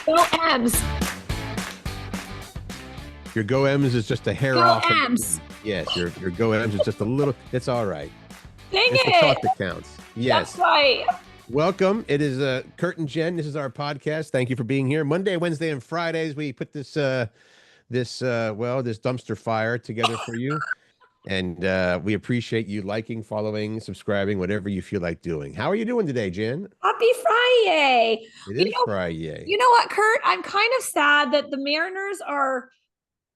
Go M's. Your Go M's is just a hair Go off. M's. Yes, your Go M's is just a little. It's all right. Dang It's the it. talk that counts. Yes. That's right. Welcome. It is Curt and Jen. This is our podcast. Thank you for being here. Monday, Wednesday, and Fridays we put this dumpster fire together for you. And we appreciate you liking, following, subscribing, whatever you feel like doing. How are you doing today, Jen? Happy Friday. It is Friday. You know what, Curt? I'm kind of sad that the Mariners are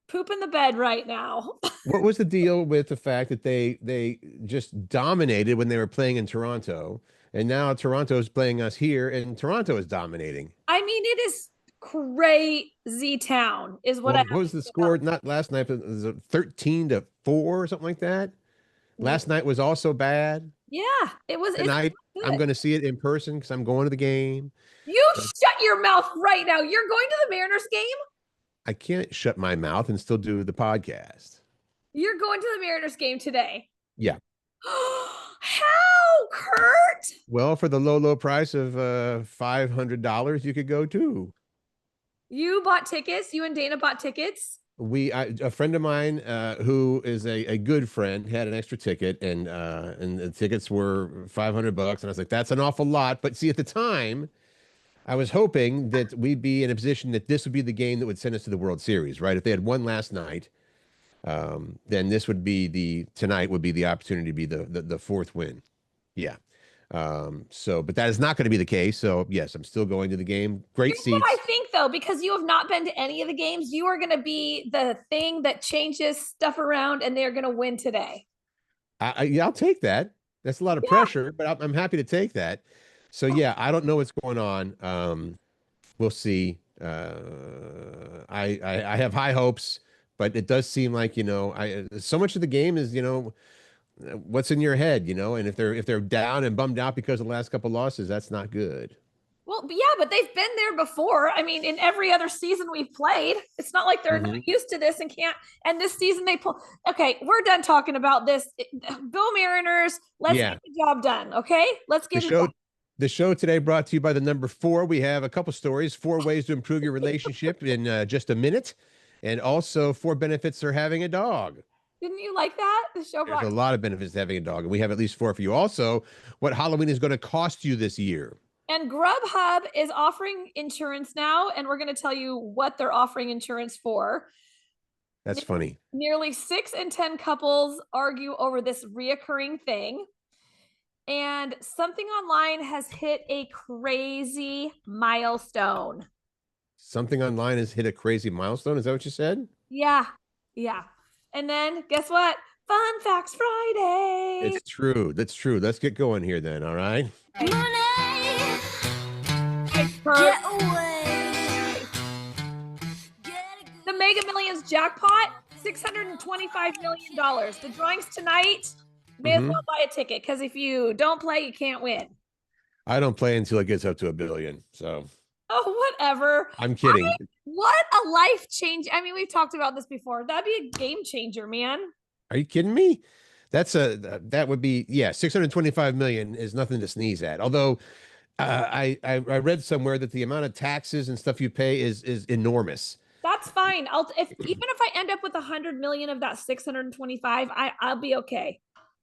pooping the bed right now. What was the deal with the fact that they just dominated when they were playing in Toronto, and now Toronto is playing us here, and Toronto is dominating? I mean, it is crazy town, is what I What was the score? Not last night, but it was 13-4 or something like that. Last night was also bad. Yeah, it was. Tonight, I'm going to see it in person because I'm going to the game. You shut your mouth right now. You're going to the Mariners game? I can't shut my mouth and still do the podcast. You're going to the Mariners game today? Yeah. How, Curt? Well, for the low price of $500, you could go too. You bought tickets? You and Dana bought tickets? A friend of mine who is a good friend had an extra ticket, and the tickets were $500, and I was like, that's an awful lot. But see, at the time, I was hoping that we'd be in a position that this would be the game that would send us to the World Series, right? If they had won last night, then this would be tonight would be the opportunity to be the fourth win. Yeah. But that is not going to be the case. So yes, I'm still going to the game. Great seats. What I think though, because you have not been to any of the games, you are going to be the thing that changes stuff around, and they're going to win today. Yeah, I'll take that. That's a lot of pressure, but I'm happy to take that. So yeah, I don't know what's going on. We'll see. I have high hopes, but it does seem like, so much of the game is, what's in your head, and if they're down and bummed out because of the last couple of losses, that's not good. Well, yeah, but they've been there before. I mean, in every other season we've played, it's not like they're not used to this and can't. And this season they pull. Okay, we're done talking about this. Go Mariners. Let's get the job done. Okay, let's get it done. The show today brought to you by the number 4. We have a couple stories, 4 ways to improve your relationship in just a minute, and also 4 benefits for having a dog. Didn't you like that? The show brought There's a lot of benefits to having a dog, and we have at least 4 for you. Also, what Halloween is going to cost you this year. And GrubHub is offering insurance now, and we're going to tell you what they're offering insurance for. That's funny. Nearly 6 in 10 couples argue over this reoccurring thing. And something online has hit a crazy milestone. Something online has hit a crazy milestone? Is that what you said? Yeah. And then guess what? Fun Facts Friday. It's true. That's true. Let's get going here then, all right? Money. Get away. The Mega Millions jackpot, $625 million. The drawing's tonight. May as well buy a ticket, because if you don't play, you can't win. I don't play until it gets up to $1 billion. So. Oh, whatever. I'm kidding. What a life change. I mean, we've talked about this before. That'd be a game changer, man. Are you kidding me? That would be, 625 million is nothing to sneeze at. Although I read somewhere that the amount of taxes and stuff you pay is enormous. That's fine. Even if I end up with 100 million of that 625, I'll be okay.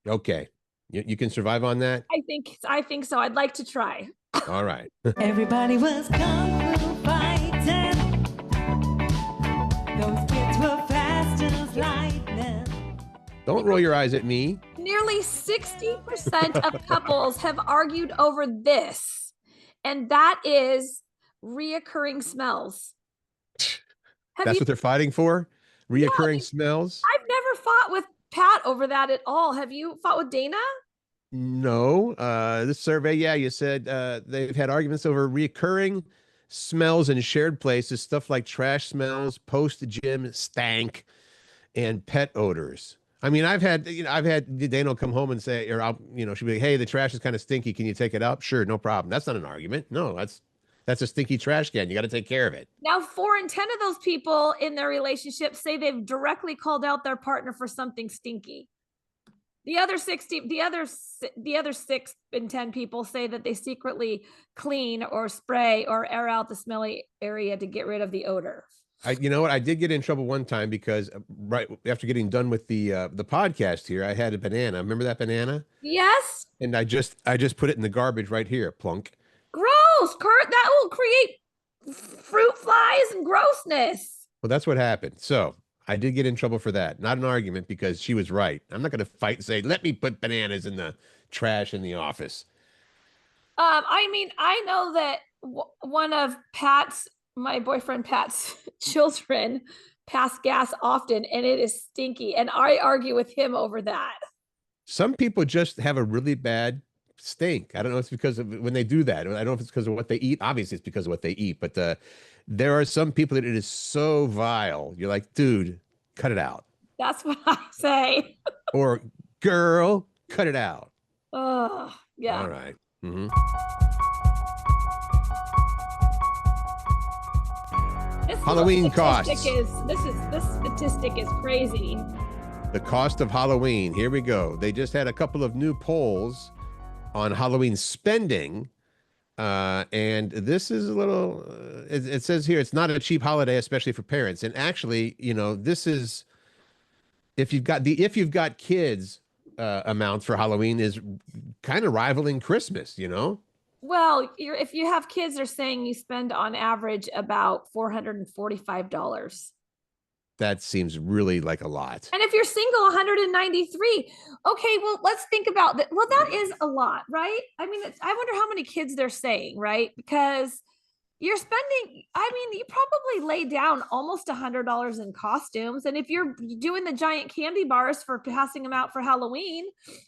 Okay. You can survive on that? I think so. I'd like to try. All right. Everybody was kung fu fighting. Those kids were fast as lightning. Don't roll your eyes at me. Nearly 60% of couples have argued over this, and that is reoccurring smells. That's what they're fighting for? Reoccurring smells? I've never fought with Pat over that at all. Have you fought with Dana? No. This survey, you said they've had arguments over reoccurring smells in shared places, stuff like trash smells, post-gym stank, and pet odors. I mean, I've had Dana come home and say, or she'll be like, hey, the trash is kind of stinky. Can you take it out? Sure, no problem. That's not an argument. No, that's a stinky trash can. You got to take care of it. Now, 4 in 10 of those people in their relationship say they've directly called out their partner for something stinky. The other 60, the other 6 in 10 people say that they secretly clean or spray or air out the smelly area to get rid of the odor. You know what? I did get in trouble one time because right after getting done with the podcast here, I had a banana. Remember that banana? Yes. And I just put it in the garbage right here, plunk. Gross, Curt. That will create fruit flies and grossness. Well, that's what happened. So I did get in trouble for that. Not an argument because she was right. I'm not going to fight and say, let me put bananas in the trash in the office. I mean, I know that one of my boyfriend Pat's children pass gas often and it is stinky. And I argue with him over that. Some people just have a really bad stink. I don't know if it's because of when they do that. I don't know if it's because of what they eat. Obviously, it's because of what they eat. But there are some people that it is so vile. You're like, dude, cut it out. That's what I say. Or, girl, cut it out. Oh, yeah. All right. Mm-hmm. Halloween costs. This statistic is crazy. The cost of Halloween. Here we go. They just had a couple of new polls on Halloween spending. And this is a little, it says here, it's not a cheap holiday, especially for parents. And actually, you know, this is, if you've got kids, amount for Halloween is kind of rivaling Christmas, you know? Well, if you have kids, they're saying you spend on average about $445. That seems really like a lot. And if you're single, 193. Okay, well, let's think about that. Well, that is a lot, right? I mean, I wonder how many kids they're saying, right? Because you're spending, I mean, you probably lay down almost $100 in costumes. And if you're doing the giant candy bars for passing them out for Halloween,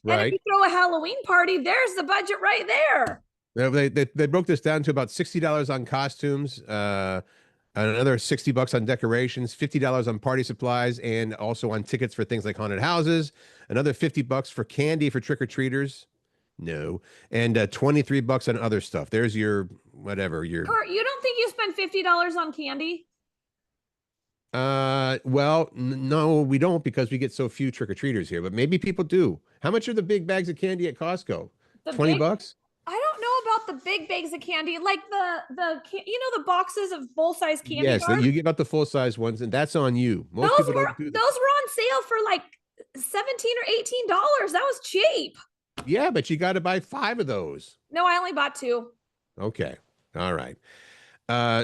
and if you throw a Halloween party, there's the budget right there. They broke this down to about $60 on costumes, another $60 on decorations, $50 on party supplies, and also on tickets for things like haunted houses, another $50 for candy for trick-or-treaters. No. And $23 on other stuff. There's your whatever. Curt, you don't think you spend $50 on candy? Well, no, we don't because we get so few trick-or-treaters here, but maybe people do. How much are the big bags of candy at Costco? $20? I don't know about the big bags of candy, like the boxes of full-size candy yes, bars. you get about the full-size ones, and that's on you. Most those people were don't do that. Those were on sale for like $17 or $18. That was cheap. Yeah, but you got to buy 5 of those. No, I only bought 2. Okay. All right.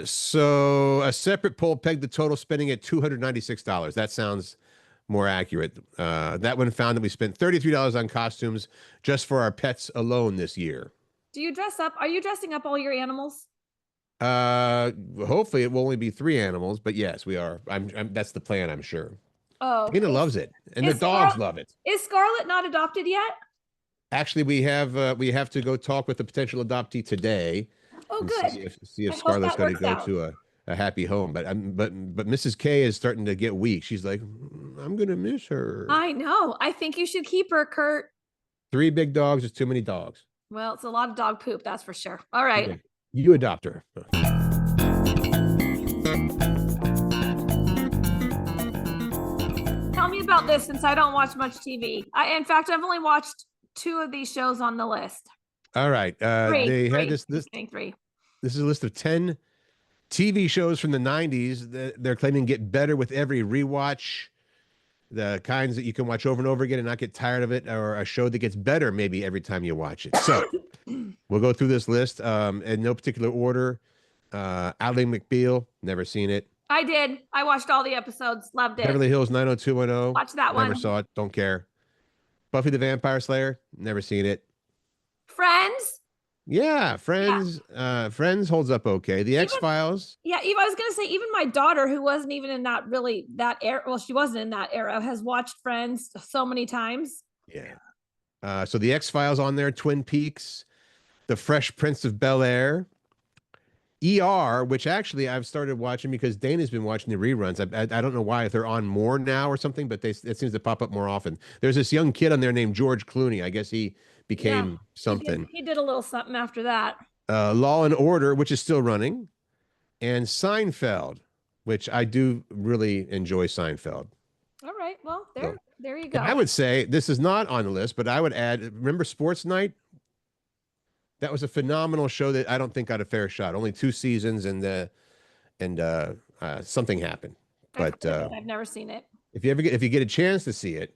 So a separate poll pegged the total spending at $296. That sounds more accurate. That one found that we spent $33 on costumes just for our pets alone this year. Do you dress up? Are you dressing up all your animals? Hopefully it will only be 3 animals, but yes, we are. That's the plan, I'm sure. Oh, Tina loves it, and the dogs love it. Is Scarlett not adopted yet? Actually, we have to go talk with the potential adoptee today. Oh, good. See if Scarlett's going to go to a happy home. But Mrs. K is starting to get weak. She's like, I'm going to miss her. I know. I think you should keep her, Curt. 3 big dogs is too many dogs. Well, it's a lot of dog poop, that's for sure. All right. Okay. You adopt her. Tell me about this since I don't watch much TV. In fact, I've only watched 2 of these shows on the list. All right. They had this. Three. This is a list of 10 TV shows from the 90s that they're claiming get better with every rewatch. The kinds that you can watch over and over again and not get tired of it, or a show that gets better maybe every time you watch it. So we'll go through this list in no particular order. Ally McBeal, never seen it. I did. I watched all the episodes. Loved it. Beverly Hills 90210. Watch that one. Never saw it. Don't care. Buffy the Vampire Slayer, never seen it. Friends? Yeah, Friends. Yeah. Friends holds up okay. The X-Files. Yeah, Eva, I was gonna say even my daughter, who wasn't even in that era. Well, she wasn't in that era. Has watched Friends so many times. Yeah. So the X-Files on there. Twin Peaks. The Fresh Prince of Bel-Air. ER, which actually I've started watching because Dana's been watching the reruns. I don't know why, if they're on more now or something, but it seems to pop up more often. There's this young kid on there named George Clooney. I guess he became something. He did a little something after that. Law and Order, which is still running, and Seinfeld, which I do really enjoy Seinfeld. All right. Well, There you go. And I would say this is not on the list, but I would add, remember Sports Night? That was a phenomenal show that I don't think got a fair shot. Only 2 seasons and something happened. But I've never seen it. if you get a chance to see it,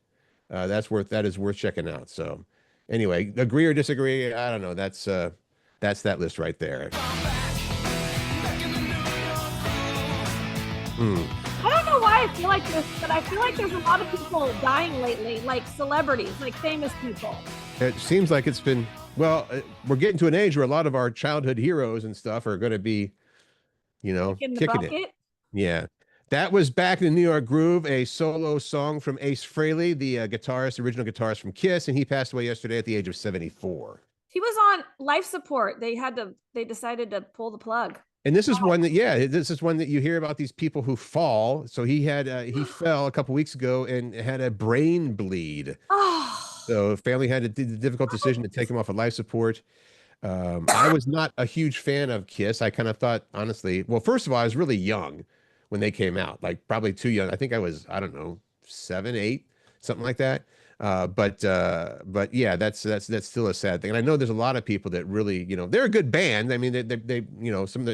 that is worth checking out. So anyway, agree or disagree, I don't know. That's that list right there. I don't know why I feel like this, but I feel like there's a lot of people dying lately, like celebrities, like famous people. It seems like it's been, well, we're getting to an age where a lot of our childhood heroes and stuff are going to be, In the kicking bucket. it. Yeah. That was Back in the New York Groove, a solo song from Ace Frehley, the original guitarist from Kiss, and he passed away yesterday at the age of 74. He was on life support. They decided to pull the plug. And this is one that, this is one that you hear about these people who fall. So he fell a couple weeks ago and had a brain bleed. Oh. So family had the difficult decision to take him off of life support. I was not a huge fan of Kiss. I kind of thought, honestly, well, first of all, I was really young when they came out, like probably too young. I think I was, I don't know, 7, 8, something like that. But yeah, that's still a sad thing. And I know there's a lot of people that really, they're a good band. I mean, they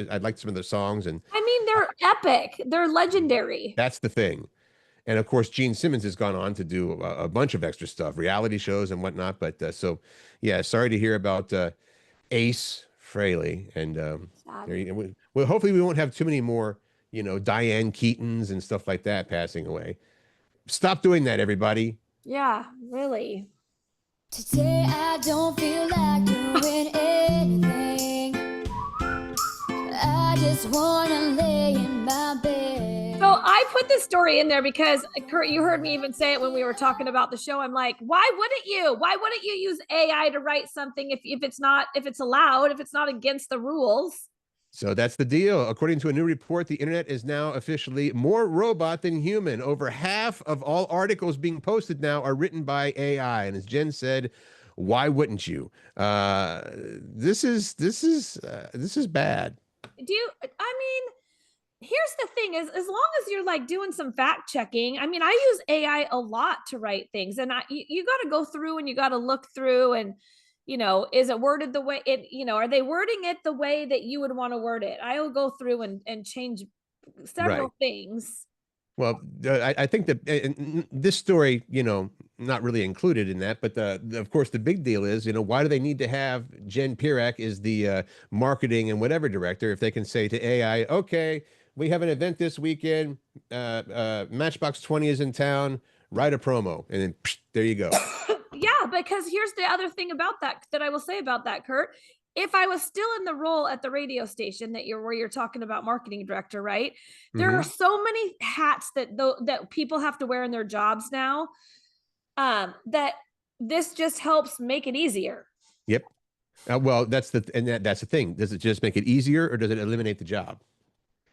I like some of their songs, and I mean, they're epic. They're legendary. that's the thing. And of course, Gene Simmons has gone on to do a bunch of extra stuff, reality shows and whatnot. But so, yeah, sorry to hear about Ace Frehley. And well, hopefully we won't have too many more, Diane Keatons and stuff like that passing away. Stop doing that, everybody. Yeah, really. Today I don't feel like doing anything. I just wanna lay in my bed. So I put this story in there because, Curt, you heard me even say it when we were talking about the show. I'm like, why wouldn't you use AI to write something if it's allowed, if it's not against the rules? So that's the deal. According to a new report, the internet is now officially more robot than human. Over half of all articles being posted now are written by AI. And as Jen said, why wouldn't you? This is bad. Here's the thing is, as long as you're like doing some fact checking, I mean, I use AI a lot to write things, and you got to go through and you got to look through and, is it worded the way it, are they wording it the way that you would want to word it? I'll go through and change several things. Well, I think that this story, not really included in that, but of course the big deal is, why do they need to have Jen Pirak is the marketing and whatever director if they can say to AI, okay, we have an event this weekend, Matchbox 20 is in town, write a promo, and then there you go. Yeah, because here's the other thing about that I will say about that, Curt. If I was still in the role at the radio station where you're talking about marketing director, right? There are so many hats that people have to wear in their jobs now, that this just helps make it easier. Yep. Well, that's the thing. Does it just make it easier, or does it eliminate the job?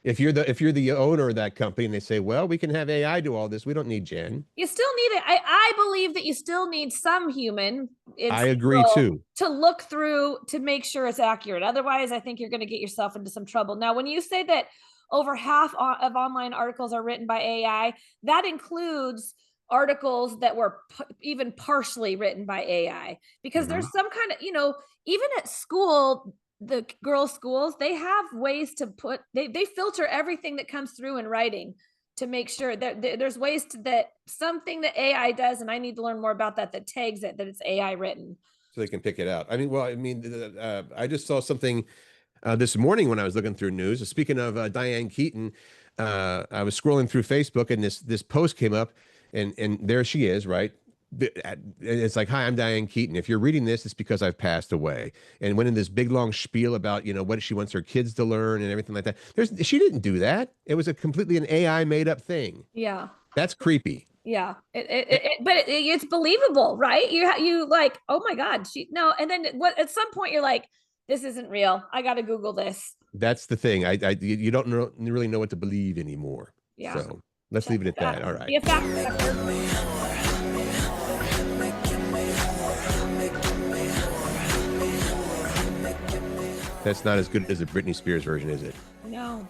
If you're the owner of that company and they say, well, we can have AI do all this, we don't need Jen. You still need it. I believe that you still need some human. I agree too. To look through to make sure it's accurate. Otherwise, I think you're going to get yourself into some trouble. Now, when you say that over half of online articles are written by AI, that includes articles that were even partially written by AI, because there's some kind of, even at school, the girls' schools, they have ways to they filter everything that comes through in writing to make sure that there's ways that something that AI does, and I need to learn more about that tags it, that it's AI written. So they can pick it out. I just saw something this morning when I was looking through news. Speaking of Diane Keaton, I was scrolling through Facebook and this post came up, and there she is, right? It's like, hi, I'm Diane Keaton. If you're reading this, it's because I've passed away. And went in this big long spiel about, what she wants her kids to learn and everything like that. She didn't do that. It was completely an AI made up thing. Yeah. That's creepy. Yeah. But it's believable, right? You like, oh my God, and then at some point you're like, this isn't real. I got to Google this. That's the thing. You don't really know what to believe anymore. Yeah. So let's leave it at that. All right. Be a fact checker. That's not as good as the Britney Spears version, is it? No.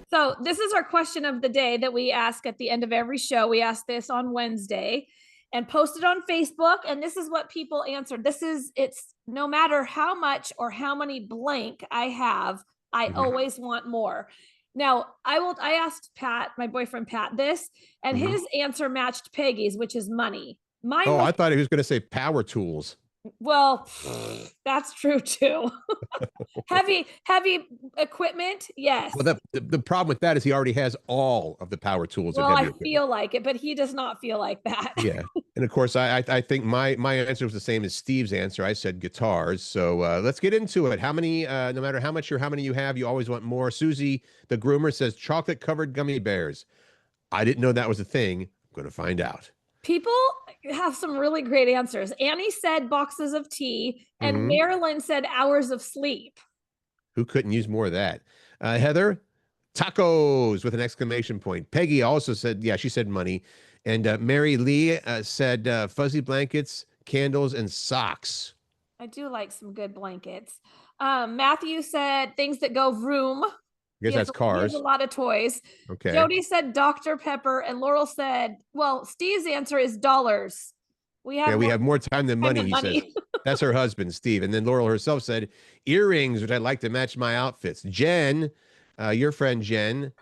So this is our question of the day that we ask at the end of every show. We ask this on Wednesday. and posted on Facebook. And this is what people answered. It's no matter how much or how many blank I have, I always want more. Now, I asked Pat, my boyfriend Pat, this, and his answer matched Peggy's, which is money. Mine I thought he was going to say power tools. Well, that's true too. heavy equipment, yes. Well, the problem with that is he already has all of the power tools. Well, I feel like it, but he does not feel like that. Yeah, and of course, I think my answer was the same as Steve's answer. I said guitars. So let's get into it. How many? No matter how much or how many you have, you always want more. Susie, the groomer, says chocolate covered gummy bears. I didn't know that was a thing. I'm going to find out. People have some really great answers. Annie said boxes of tea, and Marilyn said hours of sleep. Who couldn't use more of that? Heather, tacos with an exclamation point. Peggy also said, yeah, she said money. And Mary Lee said fuzzy blankets, candles, and socks. I do like some good blankets. Matthew said things that go vroom. I guess that's cars. He has a lot of toys. Okay. Jody said Dr. Pepper, and Laurel said, well, Steve's answer is dollars. We have more time than money, he says. That's her husband, Steve. And then Laurel herself said earrings, which I'd like to match my outfits. Jen, your friend Jen,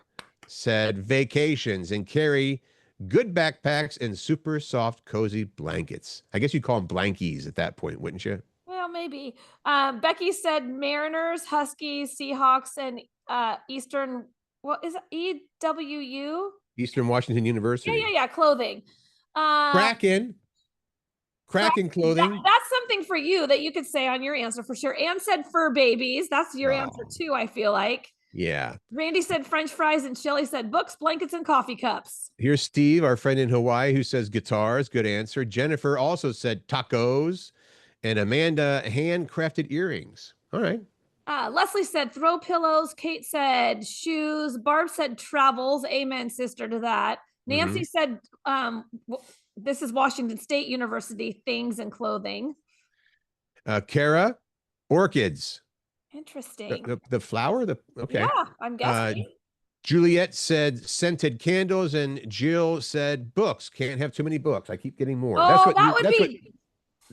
said vacations. And Carrie, good backpacks and super soft, cozy blankets. I guess you'd call them blankies at that point, wouldn't you? Well, maybe. Becky said Mariners, Huskies, Seahawks, and Eastern, what is it? EWU? Eastern Washington University. Yeah. Clothing. Kraken clothing. That's something for you that you could say on your answer for sure. Ann said fur babies. That's your answer too, I feel like. Yeah. Randy said French fries, and Shelly said books, blankets, and coffee cups. Here's Steve, our friend in Hawaii, who says guitars. Good answer. Jennifer also said tacos, and Amanda, handcrafted earrings. All right. Leslie said throw pillows. Kate said shoes. Barb said travels. Amen, sister, to that. Nancy said, this is Washington State University, things and clothing. Kara, orchids. Interesting. The flower? Okay. Yeah, I'm guessing. Juliet said scented candles, and Jill said books. Can't have too many books. I keep getting more. Oh,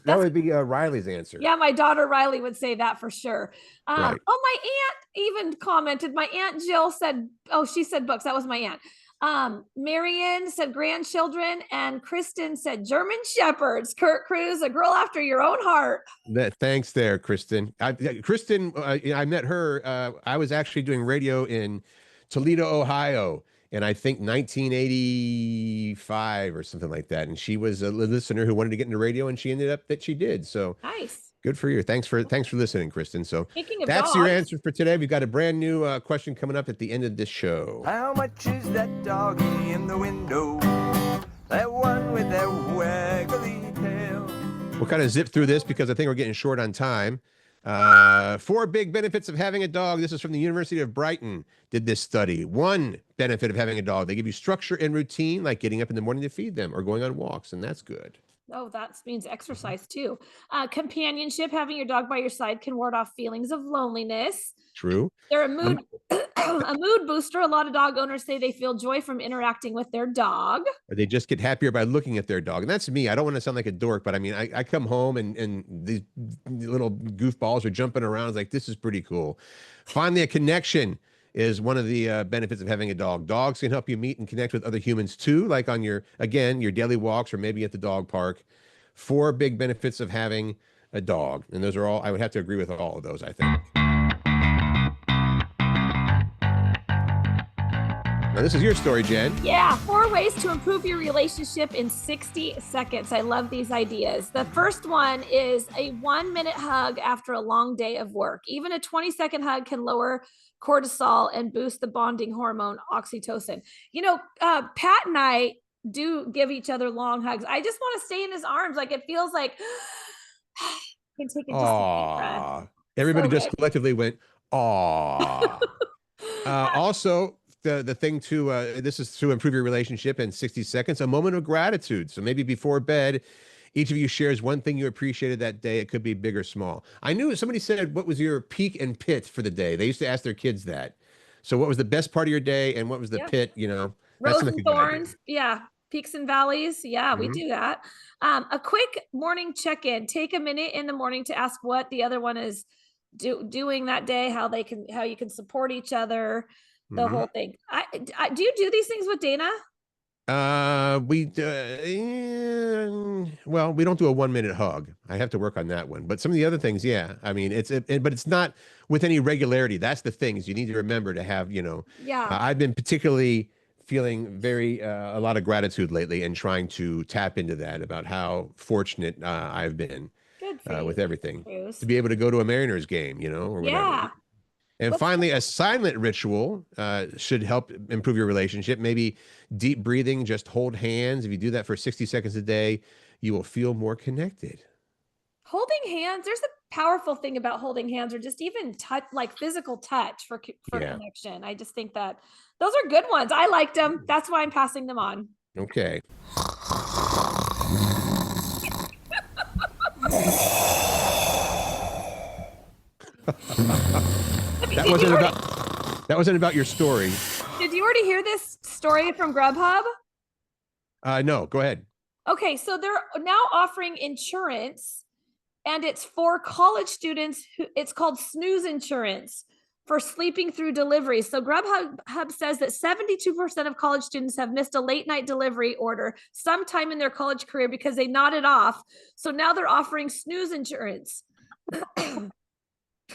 that would be Riley's answer. Yeah, my daughter Riley would say that for sure. Right. Oh, my aunt even commented. My aunt Jill said, she said books. That was my aunt. Marianne said grandchildren, and Kristen said German Shepherds. Curt Cruz, a girl after your own heart. Thanks there, Kristen. Kristen, I met her. I was actually doing radio in Toledo, Ohio, and I think 1985 or something like that. And she was a listener who wanted to get into radio, and she ended up that she did. So nice. Good for you. Thanks for listening, Kristen. So that's dogs, your answer for today. We've got a brand new question coming up at the end of this show. How much is that doggy in the window? That one with that waggly tail. We'll kind of zip through this because I think we're getting short on time. 4 big benefits of having a dog. This is from the University of Brighton, did this study. 1 benefit of having a dog, they give you structure and routine, like getting up in the morning to feed them or going on walks, and that's good. Oh, that means exercise too. Companionship, having your dog by your side can ward off feelings of loneliness. True. They're a mood booster. A lot of dog owners say they feel joy from interacting with their dog. Or they just get happier by looking at their dog. And that's me. I don't want to sound like a dork, but I mean, I come home and these little goofballs are jumping around. It's like, this is pretty cool. Finally, a connection is one of the benefits of having a dog. Dogs can help you meet and connect with other humans too, like on your daily walks or maybe at the dog park. 4 big benefits of having a dog. And those are all, I would have to agree with all of those, I think. Now, this is your story, Jen. Yeah, 4 ways to improve your relationship in 60 seconds. I love these ideas. The first one is a 1-minute hug after a long day of work. Even a 20-second hug can lower cortisol and boost the bonding hormone oxytocin. You know, Pat and I do give each other long hugs. I just want to stay in his arms. Like, it feels like can take a deep breath. Everybody just collectively went, aw. Also, the thing to this is to improve your relationship in 60 seconds, a moment of gratitude. So maybe before bed, each of you shares one thing you appreciated that day. It could be big or small. I knew somebody said, what was your peak and pit for the day? They used to ask their kids that. So what was the best part of your day and what was the pit, you know? Rose and thorns. Yeah. Peaks and valleys. Yeah, we Mhm. do that. A quick morning check-in. Take a minute in the morning to ask what the other one is doing that day, how you can support each other, the Mhm. whole thing. Do you do these things with Dana? Well, we don't do a 1 minute hug. I have to work on that one. But some of the other things, yeah. I mean, but it's not with any regularity. That's the thing is you need to remember to have, Yeah. I've been particularly feeling a lot of gratitude lately and trying to tap into that about how fortunate I've been Good for you, with everything to Cruz. be able to go to a Mariners game, or whatever. Yeah. And What's finally, a silent ritual should help improve your relationship. Maybe deep breathing, just hold hands. If you do that for 60 seconds a day, you will feel more connected. holding hands? There's a powerful thing about holding hands, or just even touch, like physical touch for Yeah. connection. I just think that those are good ones. I liked them. That's why I'm passing them on. Okay. That wasn't about your story. Did you already hear this story from GrubHub? No, go ahead. Okay, so they're now offering insurance, and it's for college students. It's called Snooze insurance for sleeping through deliveries. So GrubHub says that 72% of college students have missed a late night delivery order sometime in their college career because they nodded off. So now they're offering Snooze insurance.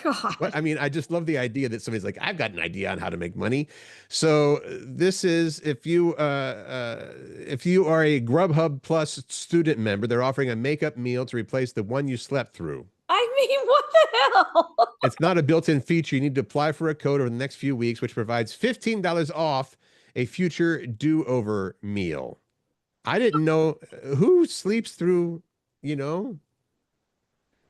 God. Well, I mean, I just love the idea that somebody's like, I've got an idea on how to make money. So this is if you are a GrubHub Plus student member, they're offering a makeup meal to replace the one you slept through. I mean, what the hell? It's not a built-in feature. You need to apply for a code over the next few weeks, which provides $15 off a future do-over meal. I didn't know who sleeps through, They're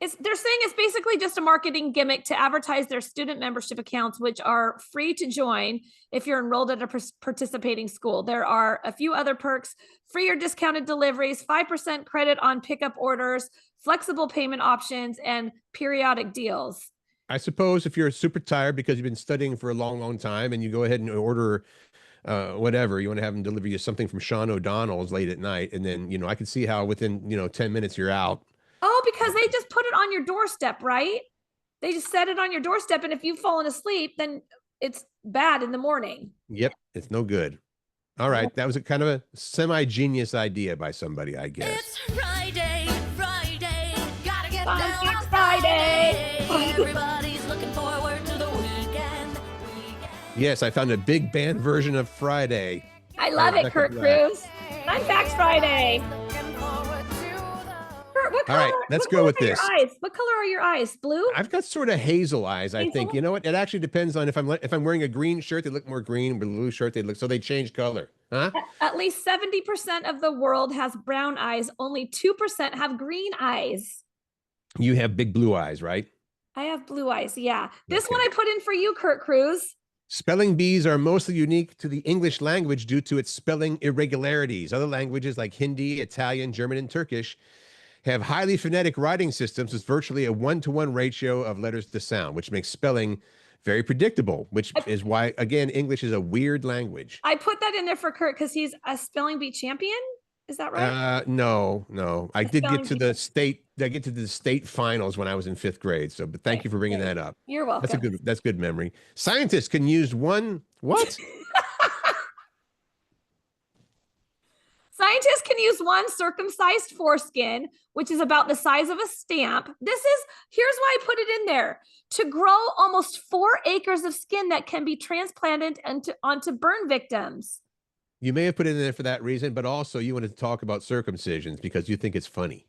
saying it's basically just a marketing gimmick to advertise their student membership accounts, which are free to join if you're enrolled at a participating school. There are a few other perks: free or discounted deliveries, 5% credit on pickup orders, flexible payment options, and periodic deals. I suppose if you're super tired because you've been studying for a long, long time and you go ahead and order whatever, you want to have them deliver you something from Sean O'Donnell's late at night. And then, I can see how within, 10 minutes you're out. Oh, because they just put it on your doorstep, right? They just set it on your doorstep. And if you've fallen asleep, then it's bad in the morning. Yep. It's no good. All right. That was a kind of a semi-genius idea by somebody, I guess. It's Friday, gotta get Fun down on Friday. Everybody's looking forward to the weekend. Yes, I found a big band version of Friday. I love it, Curt Cruz. Fun Facts Friday. Curt, what color? All right, let's go with this. What color are your eyes? Blue? I've got sort of hazel eyes, I think. Hazel? You know what? It actually depends on if I'm wearing a green shirt, they look more green. Blue shirt, so they change color. Huh? At least 70% of the world has brown eyes. Only 2% have green eyes. You have big blue eyes, right? I have blue eyes. Yeah. This Okay. one I put in for you, Curt Cruz. Spelling bees are mostly unique to the English language due to its spelling irregularities. Other languages like Hindi, Italian, German, and Turkish have highly phonetic writing systems with virtually a 1-to-1 ratio of letters to sound, which makes spelling very predictable, which is why, again, English is a weird language. I put that in there for Curt because he's a spelling bee champion. Is that right? No. I did get to the state finals when I was in 5th grade. So, but thank you for bringing that up. You're welcome. That's good memory. Scientists can use what? Scientists can use one circumcised foreskin, which is about the size of a stamp. Here's why I put it in there: to grow almost 4 acres of skin that can be transplanted onto burn victims. You may have put it in there for that reason, but also you wanted to talk about circumcisions because you think it's funny.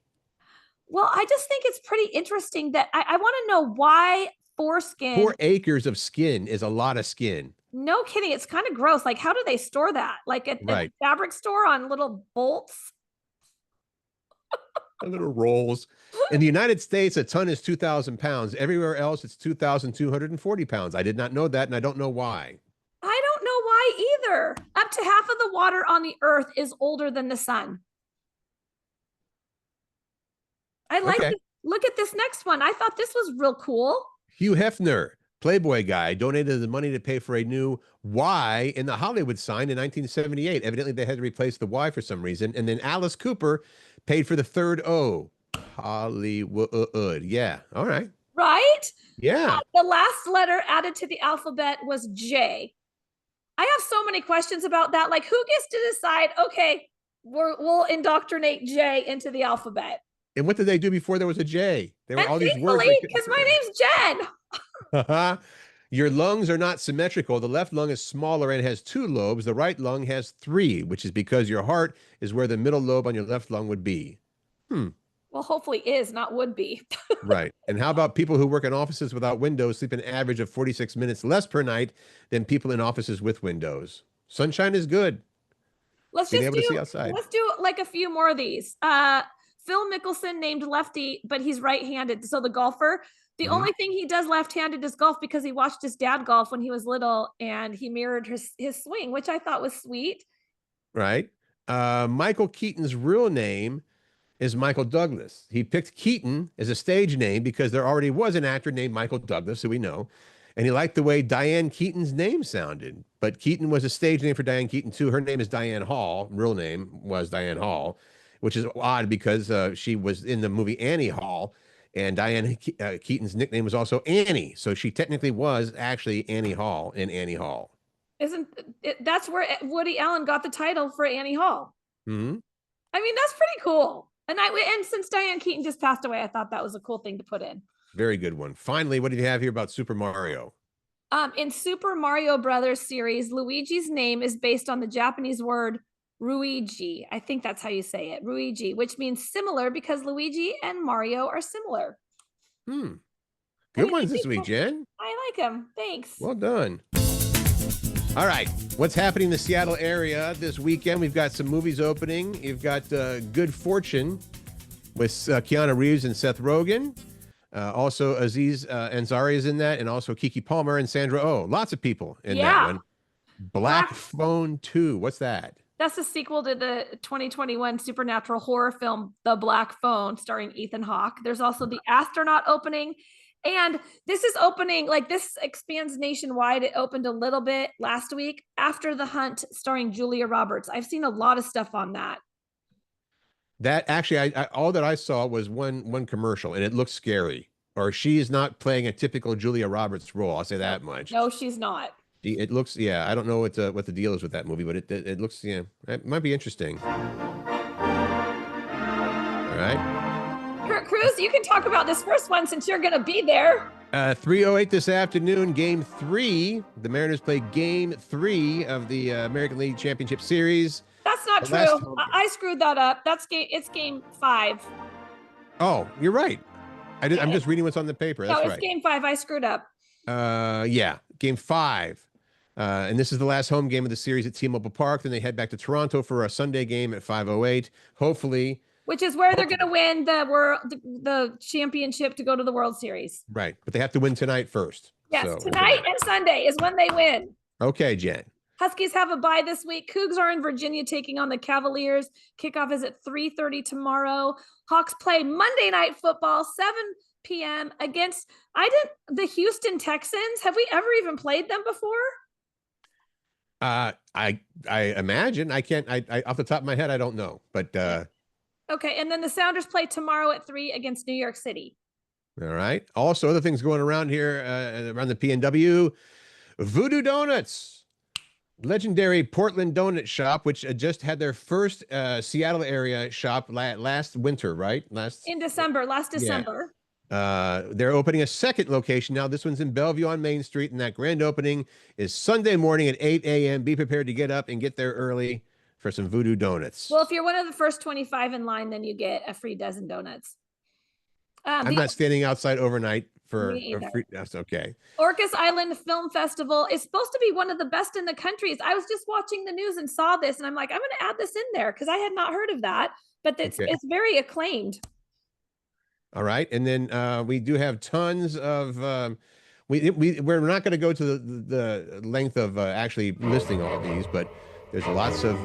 Well, I just think it's pretty interesting that I want to know why foreskin. 4 acres of skin is a lot of skin. No kidding. It's kind of gross. Like, how do they store that? Like at a fabric store on little bolts? Little rolls. In the United States, a ton is 2,000 pounds. Everywhere else, it's 2,240 pounds. I did not know that, and I don't know why. I don't know why either. Up to half of the water on the earth is older than the sun. I like it. Look at this next one. I thought this was real cool. Hugh Hefner Playboy guy donated the money to pay for a new Y in the Hollywood sign in 1978. Evidently, they had to replace the Y for some reason. And then Alice Cooper paid for the third O. Hollywood. Yeah. All right. Right? Yeah. The last letter added to the alphabet was J. I have so many questions about that. Like, who gets to decide, okay, we'll indoctrinate J into the alphabet? And what did they do before there was a J? There were And all these words. because my name's Jen. Your lungs are not symmetrical. The left lung is smaller and has 2 lobes. The right lung has 3, which is because your heart is where the middle lobe on your left lung would be. Well, hopefully is, not would be. Right. And how about people who work in offices without windows sleep an average of 46 minutes less per night than people in offices with windows? Sunshine is good. Let's Being just able to see outside. let's do like a few more of these. Phil Mickelson named lefty, but he's right-handed. So the golfer, the only thing he does left-handed is golf because he watched his dad golf when he was little and he mirrored his swing, which I thought was sweet. Right. Michael Keaton's real name is Michael Douglas. He picked Keaton as a stage name because there already was an actor named Michael Douglas, who we know, and he liked the way Diane Keaton's name sounded. But Keaton was a stage name for Diane Keaton too. Her name is Diane Hall. Real name was Diane Hall, which is odd because she was in the movie Annie Hall, and Diane Keaton's nickname was also Annie. So she technically was actually Annie Hall in Annie Hall. That's where Woody Allen got the title for Annie Hall. Mm-hmm. I mean, that's pretty cool. And since Diane Keaton just passed away, I thought that was a cool thing to put in. Very good one. Finally, what do you have here about Super Mario? In Super Mario Brothers series, Luigi's name is based on the Japanese word Ruigi. I think that's how you say it, Ruigi, which means similar because Luigi and Mario are similar. Good ones this week, Jen. I like them. Thanks. Well done. All right. What's happening in the Seattle area this weekend? We've got some movies opening. You've got Good Fortune with Keanu Reeves and Seth Rogen. Also, Aziz Ansari is in that, and also Keke Palmer and Sandra Oh. Lots of people in that one. Black Phone 2. What's that? That's a sequel to the 2021 supernatural horror film, The Black Phone, starring Ethan Hawke. There's also The Astronaut opening. And this is opening, like this expands nationwide. It opened a little bit last week. After the Hunt, starring Julia Roberts. I've seen a lot of stuff on that. That actually, I all that I saw was one commercial, and it looks scary. Or she is not playing a typical Julia Roberts role. I'll say that much. No, she's not. It looks, yeah. I don't know what the deal is with that movie, but it looks, yeah, it might be interesting. All right. Curt Cruz, you can talk about this first one since you're going to be there. 3:08 this afternoon, Game 3. The Mariners play Game 3 of the American League Championship Series. That's not true. I screwed that up. It's Game 5. Oh, you're right. I'm just reading what's on the paper. That's right. It's Game 5. I screwed up. Yeah, Game 5. And this is the last home game of the series at T-Mobile Park. Then they head back to Toronto for a Sunday game at 5:08. Hopefully. Which is where they're going to win the championship to go to the World Series. Right. But they have to win tonight first. Yes, so, tonight and Sunday is when they win. Okay, Jen. Huskies have a bye this week. Cougs are in Virginia taking on the Cavaliers. Kickoff is at 3:30 tomorrow. Hawks play Monday Night Football, 7 p.m. against the Houston Texans. Have we ever even played them before? I imagine. I can't. I off the top of my head, I don't know. But okay, and then the Sounders play tomorrow at 3 against New York City. All right. Also, other things going around here around the PNW. Voodoo Donuts, legendary Portland donut shop, which just had their first Seattle area shop last winter, right? Last December. They're opening a second location now. This one's in Bellevue on Main Street, and that grand opening is Sunday morning at 8 a.m. Be prepared to get up and get there early for some Voodoo Donuts. Well, if you're one of the first 25 in line, then you get a free dozen donuts. I'm not standing outside overnight for a free. That's okay. Orcas Island Film Festival is supposed to be one of the best in the country. I was just watching the news and saw this, and I'm like, I'm going to add this in there because I had not heard of that, but it's very acclaimed. All right, and then we do have tons of. We're not going to go to the length of actually listing all of these, but there's lots of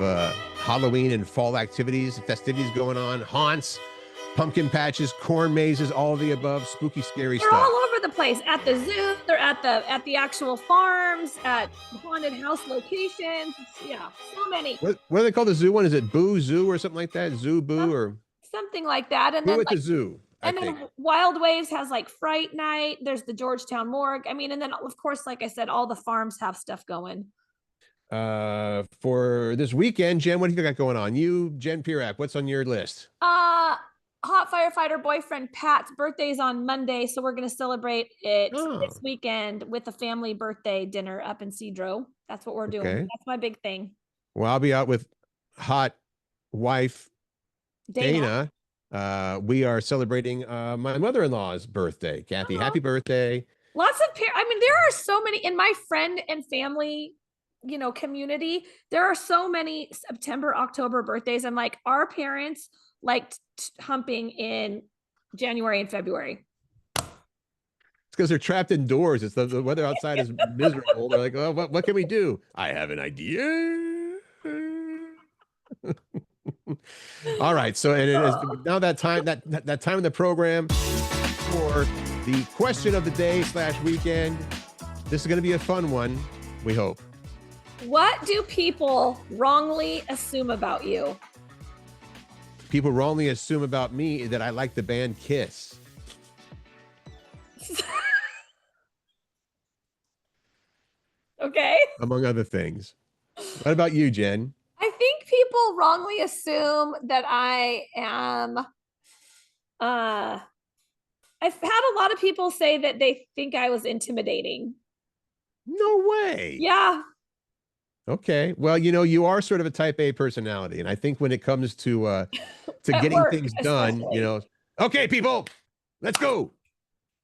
Halloween and fall activities, festivities going on, haunts, pumpkin patches, corn mazes, all of the above, spooky, scary stuff. They're all over the place. At the zoo, they're at the actual farms, at haunted house locations. Yeah, so many. What do they call the zoo one? Is it Boo Zoo or something like that? Zoo Boo or something like that? And Boo then at the zoo. And then Wild Waves has like Fright Night. There's the Georgetown Morgue. I mean, and then of course, like I said, all the farms have stuff going. For this weekend, Jen, what do you got going on? You, Jen Pirak, what's on your list? Hot firefighter boyfriend Pat's birthday's on Monday, so we're going to celebrate it this weekend with a family birthday dinner up in Cedro. That's what we're doing. That's my big thing. Well, I'll be out with hot wife Dana. We are celebrating my mother-in-law's birthday. Kathy, happy birthday. Lots of I mean, there are so many in my friend and family, you know, community. There are so many September, October birthdays. I'm like, our parents liked humping in January and February. It's because they're trapped indoors. It's the weather outside is miserable. They're like, oh, what can we do? I have an idea. All right. So and it is now that time that time in the program for the question of the day / weekend. This is going to be a fun one, we hope. What do people wrongly assume about you? People wrongly assume about me that I like the band Kiss. Okay. Among other things. What about you, Jen? I think people wrongly assume that I am, I've had a lot of people say that they think I was intimidating. No way. Yeah. Okay. Well, you know, you are sort of a type A personality. And I think when it comes to getting things done, you know, okay, people, let's go.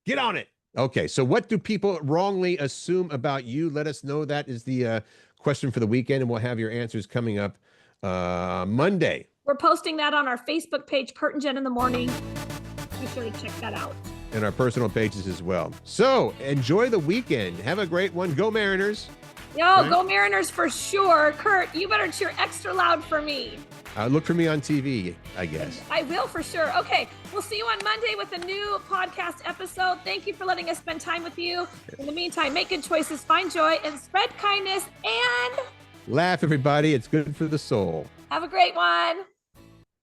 Get on it. Okay. So what do people wrongly assume about you? Let us know. That is the question for the weekend. And we'll have your answers coming up Monday. We're posting that on our Facebook page, Curt and Jen in the Morning. Be sure to check that out. And our personal pages as well. So enjoy the weekend. Have a great one. Go Mariners. Yo, right? Go Mariners for sure. Curt, you better cheer extra loud for me. Look for me on TV, I guess. I will for sure. Okay, we'll see you on Monday with a new podcast episode. Thank you for letting us spend time with you. In the meantime, make good choices, find joy, and spread kindness, and laugh, everybody. It's good for the soul. Have a great one.